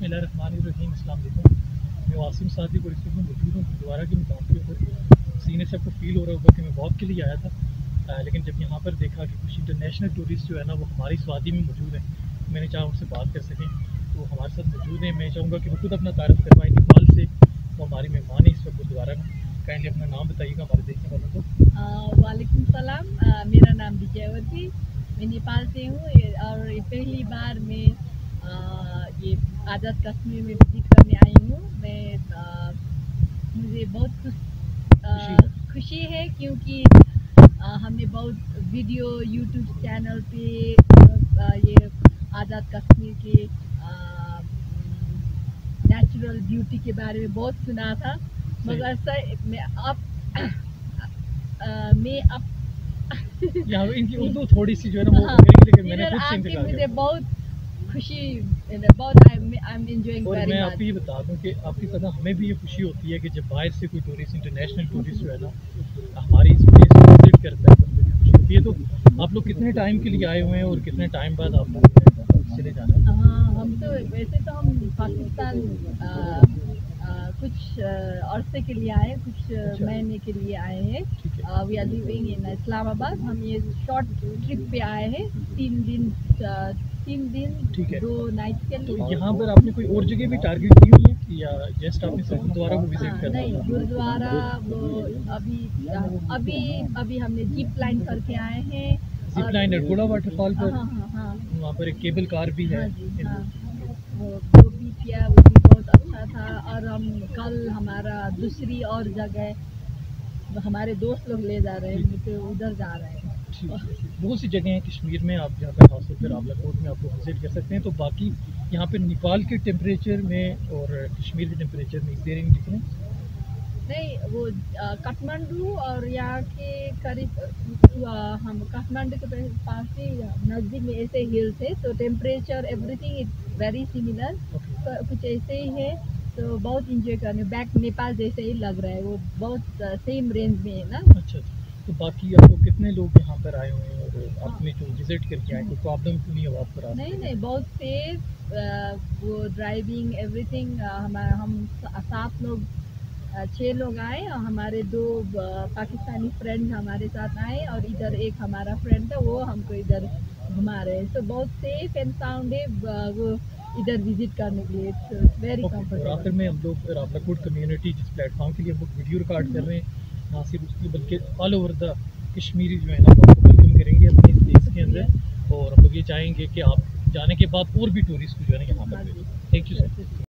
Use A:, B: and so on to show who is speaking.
A: बिस्मिल्लाहिर्रहमानिर्रहीम। अस्सलाम वालेकुम। मैं वासिम सादी को इस वक्त मौजूद हूँ गुरुद्वारा के मुकाम के ऊपर। सीने से आपको फील हो रहा होगा कि मैं वॉक के लिए आया था, लेकिन जब यहाँ पर देखा कि कुछ इंटरनेशनल टूरिस्ट जो है ना वो हमारी स्वादी में मौजूद हैं, मैंने चाहा उनसे बात कर सकें, तो हमारे साथ मौजूद हैं। मैं चाहूँगा कि वो खुद अपना तारफ़ करवाएँ नेपाल से। वो हमारी मेहमान है इस वक्त गुरुद्वारा में। काइंडली अपना नाम बताइएगा हमारे देखने वालों को।
B: वालेकुम सलाम। मेरा नाम विजयवती, मैं नेपाल से हूँ और ये पहली बार मैं ये आज़ाद कश्मीर में विजिट करने आई हूँ। मुझे बहुत खुशी है क्योंकि हमने बहुत वीडियो यूट्यूब चैनल पे ये आज़ाद कश्मीर के नेचुरल ब्यूटी के बारे में बहुत सुना था, मगर सर मैं अब
A: यहाँ इनकी उर्दू थोड़ी सी जो है ना वो लेकिन मैंने खुद से इंतजार
B: मुझे बहुत खुशी, बहुत आई एम एंजॉयिंग
A: और
B: वेरी
A: मैं
B: मच।
A: आपको ये बता दूं कि आपकी तरह हमें भी ये खुशी होती है कि जब बाहर से कोई टूरिस्ट, इंटरनेशनल टूरिस्ट जो है ना हमारी इस प्लेस को विजिट करता है तो हमें भी खुशी होती है। तो आप लोग कितने टाइम के लिए आए हुए हैं और कितने टाइम बाद आप लोग चले जाना है?
B: हाँ, हम तो वैसे तो हम पाकिस्तान कुछ अरसे के लिए आए, कुछ महीने के लिए आए हैं। We are living in Islamabad. हम ये शॉर्ट ट्रिप पे आए हैं, 3 दिन
A: ठीक है।
B: 2 नाइट के लिए।
A: तो यहाँ पर आपने कोई और जगह भी टारगेट की हुई है या जस्ट आपने सिर्फ गुरुद्वारा को विजिट करना
B: नहीं,
A: है?
B: गुरुद्वारा वो अभी हमने जीप लाइन करके आए हैं।
A: जिप लाइन है घोड़ा वाटरफॉल पर।
B: हाँ,
A: वहाँ पर एक केबल कार भी है।
B: हाँ जी, हाँ। वो भी किया, वो भी बहुत अच्छा था। और हम कल हमारा दूसरी और जगह हमारे दोस्त लोग ले जा रहे हैं, तो उधर जा रहे हैं।
A: बहुत सी जगह हैं कश्मीर में, आप जहाँ पर खासतौर पर रावलाकोट में आप लोग विजिट कर सकते हैं। तो बाकी यहाँ पे नेपाल के टेम्परेचर में और कश्मीर के टेम्परेचर में इस देर इन डिफरेंस
B: नहीं, वो काठमांडू और यहाँ के करीब हम काठमांडू के पास ही नज़दीक में ऐसे हिल्स है, तो temperature everything is very similar, कुछ ऐसे ही है। तो बहुत इंजॉय करने बैक नेपाल जैसे ही लग रहा है, वो बहुत सेम रेंज में है ना।
A: अच्छा, तो बाकी आप लोग कितने लोग यहाँ पर आए हुए हैं और आपने जो विजिट करके आए कोई प्रॉब्लम क्यों नहीं हुआ आपको?
B: नहीं, बहुत सेफ, वो ड्राइविंग एवरीथिंग। हम 7 लोग 6 लोग आए और हमारे 2 पाकिस्तानी फ्रेंड हमारे साथ आए और इधर एक हमारा फ्रेंड था, वो हमको इधर घुमा रहे हैं। तो बहुत सेफ एंड साउंड है वो इधर विजिट करने के लिए, वेरी कंफर्टेबल।
A: आखिर में हम लोग रावलाकोट कम्युनिटी जिस प्लेटफॉर्म के लिए हम लोग वीडियो रिकॉर्ड कर रहे हैं, ना सिर्फ उसकी बल्कि ऑल ओवर द कश्मीरी जो है ना वो आपको वेलकम करेंगे अपने इस देश के अंदर। और हम लोग ये चाहेंगे कि आप जाने के बाद और भी टूरिस्ट जो है ना यहाँ पर। Thank you sir.